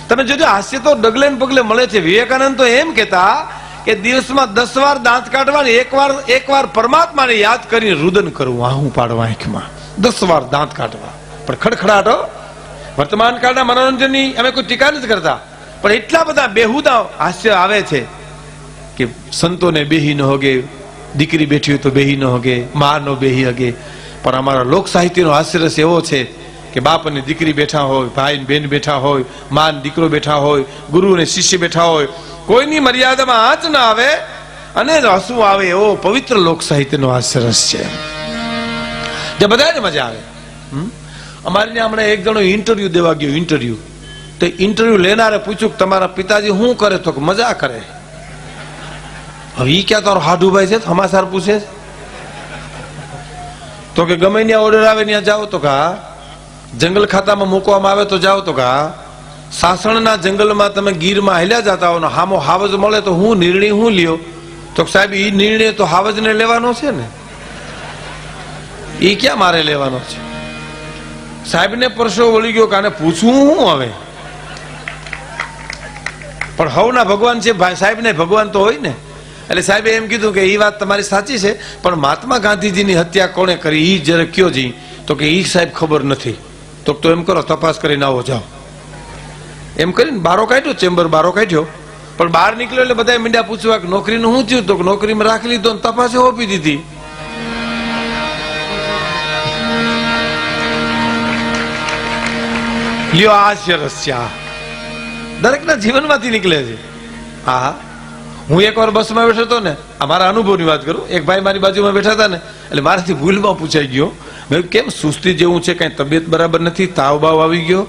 તમે જોજો હાસ્ય તો ડગલે ને પગલે મળે છે. વિવેકાનંદ તો એમ કહેતા કે દિવસમાં 10 વાર દાંત કાઢવાની, એક વાર પરમાત્માને યાદ કરીને રુદન કરવું, આહું પાડવા આંખમાં, 10 વાર દાંત કાઢવા. પણ ખડખડાટો વર્તમાન કાળના મનોરંજનની અમે કોઈ ટીકા નથી કરતા, પણ એટલા બધા બેહુદા હાસ્ય આવે છે કે સંતોને બેહી ન હોગે, દીકરી બેઠી હોય તો બેહી ન હોગે, મા નો બેહી હગે. પણ અમારા લોક સાહિત્યનો હાસ્યરસ એવો છે કે બાપ અને દીકરી બેઠા હોય, ભાઈ ને બેન બેઠા હોય, મા ને દીકરો બેઠા હોય, ગુરુ અને શિષ્ય બેઠા હોય, કોઈની મર્યાદામાં આંચ ના આવે અને હસવું આવે, એવો પવિત્ર લોક સાહિત્યનો હાસ્યરસ છે, જે બધાને મજા આવે. અમારે હમણાં એક જણો ઇન્ટરવ્યુ દેવા ગયો, ઇન્ટરવ્યુ તો ઇન્ટરવ્યુ લેનારે પૂછ્યું કે તમારા પિતાજી શું કરે? તો મજા કરે. હવે ઈ ક્યાં તારો હાડુભાઈ છે? સમાચાર પૂછે તો કે ગમે ત્યાં ઓર્ડર આવે ત્યાં જાઓ તો કા, જંગલ ખાતામાં મૂકવામાં આવે તો જાઓ તો કા, સાસણના જંગલમાં તમે ગીરમાં હાલ્યા જતા હો ને હામો હાવજ મળે તો હું નિર્ણય હું લ્યો? તો સાહેબ ઈ નિર્ણય તો હાવજને લેવાનો છે ને, ઈ ક્યાં મારે લેવાનો છે? સાહેબને પરસો વળી ગયો કાને પૂછવું હું હવે? પણ હવના ભગવાન છે ભાઈ, સાહેબને ભગવાન તો હોય ને. એટલે સાહેબે એમ કીધું કે એ વાત તમારી સાચી છે, પણ મહાત્મા ગાંધીજીની હત્યા કોણે કરી ઈ જરા કયો જી? તો કે ઈ સાહેબ ખબર નથી. તો એમ કરો તપાસ કરીને આવો જાઓ. એમ કરીને બારો કાઢ્યો, ચેમ્બર બારો કાઢ્યો. પણ બહાર નીકળ્યો એટલે બધા મીંડા પૂછવા કે નોકરીનું શું થયું? તો નોકરીમાં રાખી લીધો ને તપાસે ઓપી દીધી. લ્યો આ હાસ્યરસ છે, દરેકના જીવનમાંથી નીકળે છે. હા, હું એકવાર બસમાં બેઠો હતો ને, અમારા અનુભવની વાત કરું. એક ભાઈ મારી બાજુમાં બેઠા હતા ને, એટલે મારાથી ભૂલમાં પૂછાઈ ગયો, મેં કેમ સુસ્તી જેવું છે, કઈ તબિયત બરાબર નથી, તાવ બાવ આવી ગયો?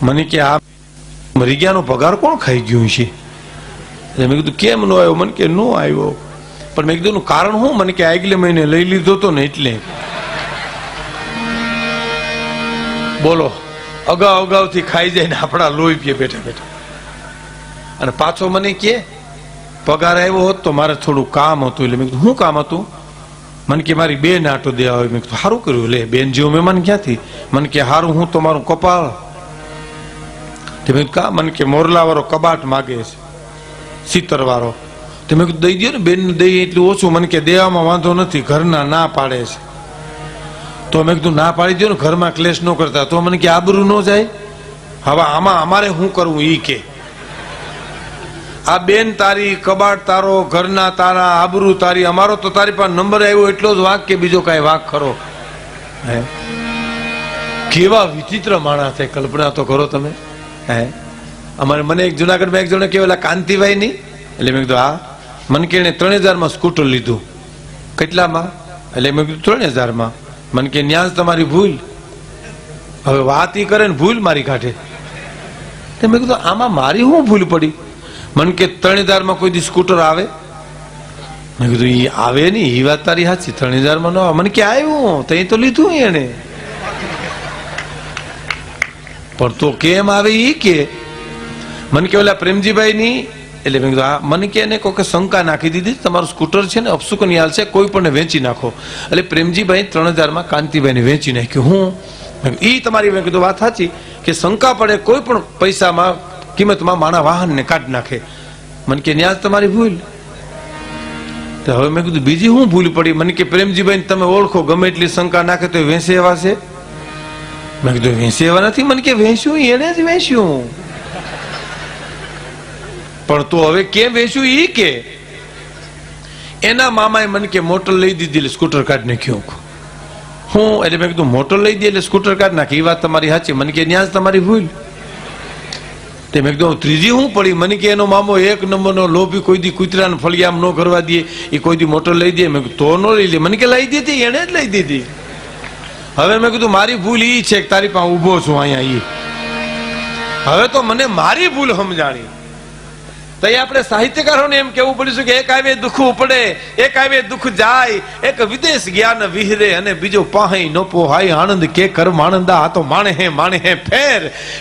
મને કે આ મરી ગયાનો પગાર કોણ ખાઈ ગયું છે? એટલે મેં કીધું કેમ નો આવ્યો? મને કે નો આવ્યો. પણ મેં કીધું કારણ શું? મને કે આગલે મહિને લઈ લીધો હતો ને એટલે. બોલો, અગાઉથી ખાઈ જાય ને આપણા લોહી પીએ બેઠા બેઠા. અને પાછો મને કે પગાર આવ્યો હોત તો મારે થોડું કામ હતું. એટલે મેં કીધું શું કામ હતું? મને કે મારી બેન આટો દેવા હોય. મેં કીધું સારું કર્યું, લે બેન જેવું મહેમાન ક્યાંથી? મને કે સારું, હું તમારું કપાળ. મેં કા? મને કે મોરલા વાળો કબાટ માગે છે, 70 વાળો. તો મેં કીધું દઈ દો ને બેન, દઈ એટલું ઓછું. મને કે દેવામાં વાંધો નથી, ઘરના ના પાડે છે. તો મેં કીધું ના પાડી દો ને, ઘરમાં ક્લેશ ન કરતા. તો મને કે આબરૂ ન જાય. હવે આમાં અમારે શું કરવું ઈ કે? આ બેન તારી, કબાટ તારો, ઘરના તારા, આબરૂ તારી, અમારો તો તારી પાસે નંબર આવ્યો એટલો જ વાંક કે બીજો કઈ વાંક ખરો? હે, કેવા વિચિત્ર માણસ છે, કલ્પના તો કરો તમે. હે, અમારે મને એક જુનાગઢમાં એક જણે કેવાલા કાંતિભાઈ ની. એટલે મેં કીધું હા. મને કે એને 3000 સ્કૂટર લીધું. કેટલામાં? એટલે મેં કીધું 3000. મને કે ન્યાજ તમારી ભૂલ. હવે વાત ઈ કરે ને ભૂલ મારી કાઢે. મેં કીધું આમાં મારી શું ભૂલ પડી? મને કે 3000 કોઈ દી સ્કૂટર આવે? મેં કીધું ઈ આવે નઈ, એ વાત તારી સાચી, 3000 ન આવે. મને કે આવ્યું તો એ તો લીધું એને. પણ તો કેમ આવે ઈ કે? મને કે ઓલા પ્રેમજીભાઈ ની. એટલે મેં કીધું હા. મને કે એને કોઈ શંકા નાખી દીધી, તમારું સ્કૂટર છે ને અપસુકન યાલ છે, કોઈ પણ વેચી નાખો. એટલે પ્રેમજીભાઈ 3000 કાંતિભાઈ ને વેચી નાખ્યું. હું ઈ તમારી મેં કીધું વાત સાચી કે શંકા પડે કોઈ પણ પૈસામાં કિંમતમાં માણા વાહન ને કાઢી નાખે. મને કે ન્યાજ તમારી ભૂલ. તો હવે મેં કીધું બીજી શું ભૂલ પડી? મને કે પ્રેમજીભાઈ તમે ઓળખો, ગમે એટલી શંકા નાખે તો વેચે એવા છે. મેં કીધું વેચે એવા નથી. મને કે વેચ્યું એને જ વેચ્યું. પણ તો હવે કેમ વેચ્યું ઈ કે? એના મામાએ મને કે મોટર લઈ દીધી એટલે સ્કૂટર કાઢી નાખ્યું. હું એટલે મેં કીધું મોટર લઈ દે એટલે સ્કૂટર કાઢી નાખી, એ વાત તમારી સાચી. મને કે ન્યાજ તમારી ભૂલ. તે મેં કીધું ત્રીજી શું પડી? મને કે એનો મામો 1 નંબરનો લોભી, કોઈ દી કૂતરાને ફળિયામ ન કરવા દે, એ કોઈ દી મોટર લઈ દે. મેં કીધું તો ન લઈ લે. મને કે લઈ દીધી, એને જ લઈ દીધી. હવે મેં કીધું મારી ભૂલ ઈ છે કે તારી પાસે ઉભો છું અહીંયા. ઈ હવે તો મને મારી ભૂલ સમજાણી. તો આપણે સાહિત્યકારોને એમ કેવું પડ્યું કે એક આવે દુઃખ ઉપડે, એક આવે દુઃખ જાય, એક વિદેશ જ્ઞાન વિહરે અને બીજો પાહી ન પોહાય આનંદ કે કર્મ આનંદા. આ તો માણે હે ફેર,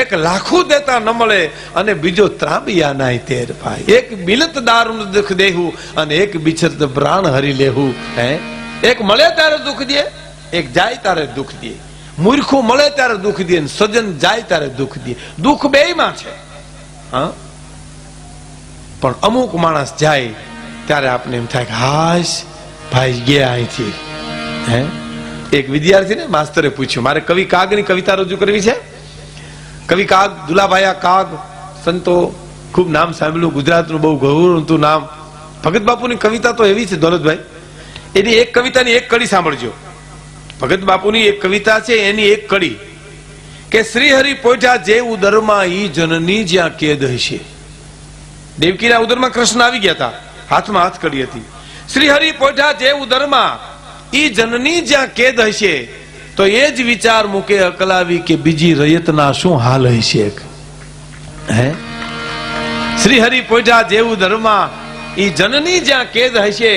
એક લાખું દેતા ન મળે અને બીજો ત્રાંબિયા નાય તેર ભાઈ. એક મિલત દારૂ દુઃખ દેવું અને એક બિછરત પ્રાણ હરી લેવું. હે, એક મળે તારે દુઃખ દે, એક જાય તારે દુઃખ દે. મૂર્ખું મળે ત્યારે દુઃખ દે, સજ્જન જાય ત્યારે દુઃખ દે. દુઃખ બેયમાં છે. હા, પણ અમુક માણસ જાય ત્યારે આપણે એમ થાય કે હાશ ભાઈ ગયા અહીંથી. હે, એક વિદ્યાર્થીને માસ્તરે પૂછ્યું, મારે કવિ કાગની કવિતા રજૂ કરવી છે. કવિ કાગ, દુલાભાયા કાગ, સંતો ખૂબ નામ સાંભળ્યું, ગુજરાતનું બહુ ગૌરવતું નામ. ભગત બાપુની કવિતા તો એવી છે દોલતભાઈ, એની એક કવિતાની એક કડી સાંભળજો. ભગત બાપુની એક કવિતા છે, એની એક કડી કે શ્રીહરિ પોઢ્યા જે ઉદરમાં ઈ જનની જ્યાં કેદ હશે. દેવકીના ઉદરમાં કૃષ્ણ આવી ગયા હતા, હાથમાં હાથ કડી હતી. શ્રીહરિ પોઢ્યા જે ઉદરમાં ઈ જનની જ્યાં કેદ હશે, તો એ જ વિચાર મૂકે અકલાવી કે બીજી રયતના શું હાલ હશે. હે, શ્રીહરિ પોઢ્યા જે ઉદરમાં ઈ જનની જ્યાં કેદ હશે,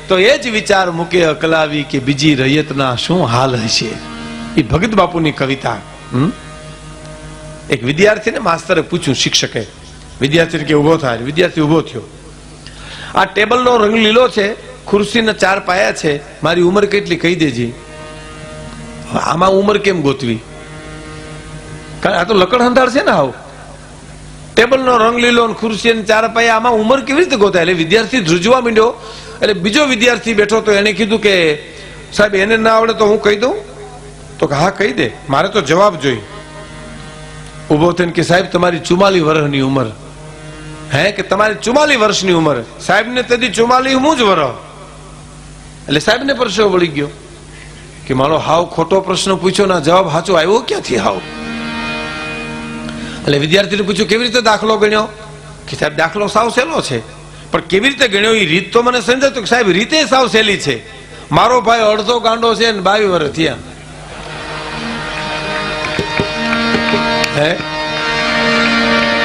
તો એ જ વિચાર મૂકે અકલાવી કે બીજી રયતના શું હાલ હશે. એ ભગત બાપુની કવિતા. એક વિદ્યાર્થીને માસ્તરે પૂછ્યું, શિક્ષકે વિદ્યાર્થીને કે ઉભો થાય. વિદ્યાર્થી ઉભો થયો. આ ટેબલનો રંગ લીલો છે, ખુરશીના 4 પાયા છે, મારી ઉંમર કેટલી કહી દેજે. આમાં ઉંમર કેમ ગોતવી? કારણ આ તો લકડ હંધાળ છે ને. આવ ટેબલનો રંગ લીલો અને ખુરશી 4 પાયા, આમાં ઉંમર કેવી રીતે ગોતાય? એટલે વિદ્યાર્થી ધ્રુજવા માંડ્યો. એટલે બીજો વિદ્યાર્થી બેઠો તો એને કીધું કે સાહેબ એને ના આવડે તો હું કહી દઉં? તો હા કહી દે, મારે તો જવાબ જોઈ. ઉભો થઈને કે સાહેબ તમારી 44 વર્ષની ઉંમર. હે, કે તમારી 44 વર્ષની ઉંમર. સાહેબ ને તેથી 44 હું જ વર્ષ. એટલે સાહેબ ને પરસેવો વળી ગયો કે મારો હાવ ખોટો પ્રશ્ન પૂછ્યો, ના જવાબ સાચો આવ્યો ક્યાંથી હાવ. એટલે વિદ્યાર્થીને પૂછ્યું કેવી રીતે દાખલો ગણ્યો? કે સાહેબ દાખલો સાવ સહેલો છે, પણ કેવી રીતે ગણ્યો એ રીત તો મને સમજાતું. કે સાહેબ રીતે સાવ સહેલી છે, મારો ભાઈ અડધો ગાંડો છે ને 22 વર્ષ થયા. હે,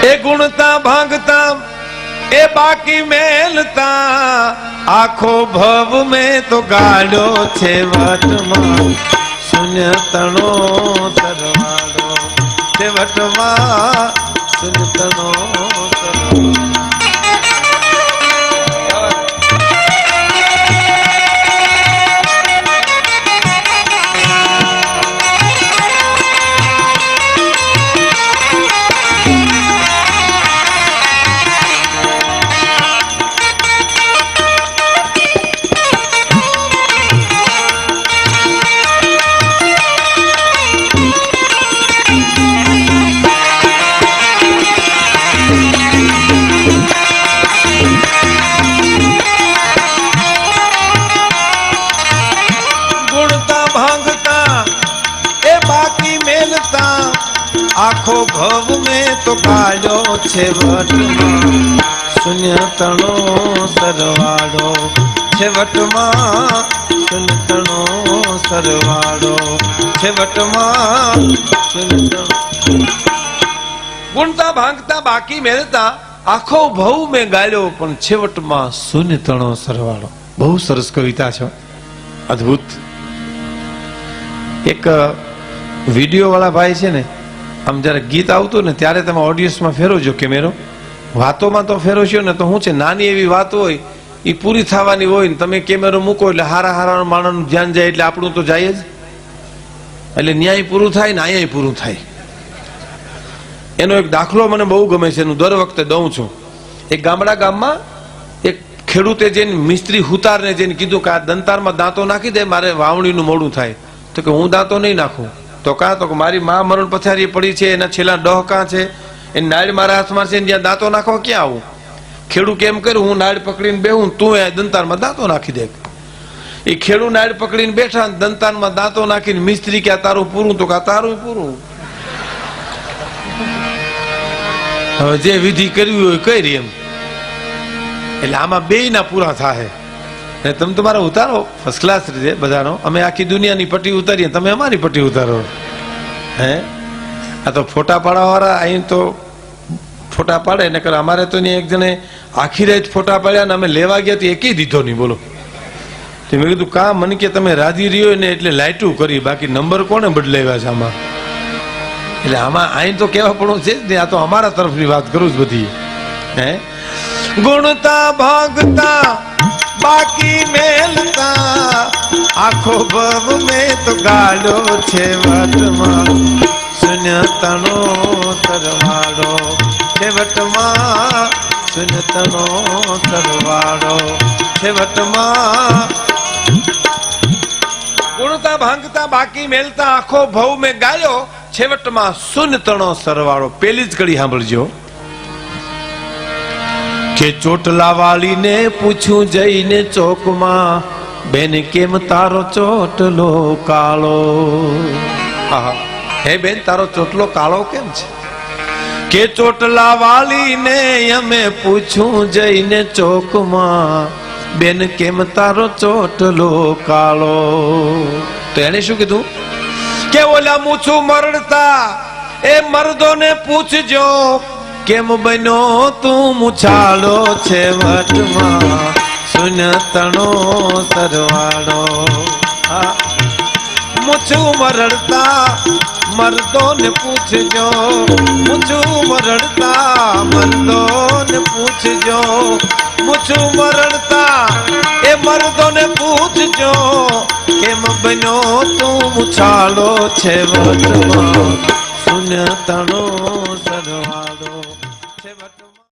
એ ગુણતા ભાંગતા એ બાકી મેલતા, આખો ભવ મેં તો ગાડ્યો છે વટમાં, શૂન્ય તણો તરવાડો છે વટમાં, શૂન્ય તણો તરવાડો. આખો ભવ મેં તો કાઢ્યો છે વટમાં, શૂન્ય તણો સરવાળો છે વટમાં, શૂન્ય તણો સરવાળો છે વટમાં, શૂન્ય તણો. ગુણતા ભાંગતા બાકી મેળતા, આખો ભવ મેં ગાળ્યો પણ છેવટમાં શૂન્ય તણો સરવાળો. બહુ સરસ કવિતા છે, અદ્ભુત. એક વિડીયો વાળા ભાઈ છે ને, આમ જયારે ગીત આવતું ને ત્યારે તમે ઓડિયન્સમાં ફેરવજો કેમેરો. વાતોમાં તો ફેરવશો ને તો શું છે, નાની એવી વાત હોય એ પૂરી થવાની હોય ને તમે કેમેરો મૂકો એટલે હારા હારા માણસનું ધ્યાન જાય, એટલે આપણું તો જાય જ. એટલે ન્યાય પૂરું થાય ને અહીંયા પૂરું થાય. એનો એક દાખલો મને બહુ ગમે છે, હું દર વખતે દઉં છું. એક ગામમાં એક ખેડૂતે જઈને મિસ્ત્રી હુતારને જઈને કીધું કે આ દંતારમાં દાંતો નાખી દે, મારે વાવણીનું મોડું થાય. તો કે હું દાંતો નહીં નાખું. તો કાં તો મારી માં મરણ પથારી પડી છે, એના છેલ્લા ડહકા છે, એ નાળ મારા હાથમાં છે, જ્યાં દાંતો નાખવા ક્યાં આવું? ખેડૂ કેમ કર્યું, હું નાળ પકડીને બેહું, તું એ દંતારમાં દાંતો નાખી દે. એ ખેડૂ નાળ પકડીને બેઠા, દંતારમાં દાંતો નાખીને મિસ્ત્રી કે તારું પૂરું, તો કા તારું પૂરું. હવે જે વિધિ કરવી હોય કરી એમ. એટલે આમાં બેયના પૂરા થાય. તમે તમારા ઉતારો ફર્સ્ટ ક્લાસ રીતે બધાનો, અમે આખી દુનિયાની પટ્ટી ઉતારીએ, તમે અમારી પટ્ટી ઉતારો. હે, આ તો ફોટા પાડવા વાળા અહીં તો ફોટા પાડે ને કરે. અમારે તો એક જણે આખી રાત ફોટા પાડ્યા ને અમે લેવા ગયા તો એકેય દીધો નહીં. બોલો. મેં કીધું કા? મને કે તમે રાજી રહ્યો ને એટલે લાઈટું કરી, બાકી નંબર કોને બદલાવ્યા છે આમાં? એટલે આમાં અહીં તો કેવા પણ છે જ ને, આ તો અમારા તરફની વાત કરું જ બધી. હે, ગુણતા ભાગતા બાકી મેલતા આખો ભવ મેં તો ગાડો છે વટમાં શૂન્ય તણો સરવાળો છેવટમાં શૂન્ય તણો સરવાળો છેવટમાં ગુણતા ભાંગતા બાકી મેલતા આખો ભવ મેં ગાયો છેવટમાં શૂન્ય તણો સરવાળો. પેલી જ કડી સાંભળજો કે ચોટલા વાળીને પૂછું જઈને ચોકમાં બેન કેમ તારો ચોટલો કાળો. હે બેન તારો ચોટલો કાળો કેમ છે? કે ચોટલા વાળીને અમે પૂછું જઈને ચોકમાં બેન કેમ તારો ચોટલો કાળો. તો એને શું કીધું કે ઓલા મૂછું મરડતા એ મર્દોને પૂછજો કેમ બન્યો તું મુછાળો છે વટમાં શૂન્ય તણો સરવાળો. મૂછું મરડતા મર્દોને પૂછજો મૂછું મરડતા મર્દોને પૂછજો મૂછું મરડતા એ મર્દોને પૂછજો કેમ બન્યો તું મુછાળો છે વટમાં શૂન્ય તણો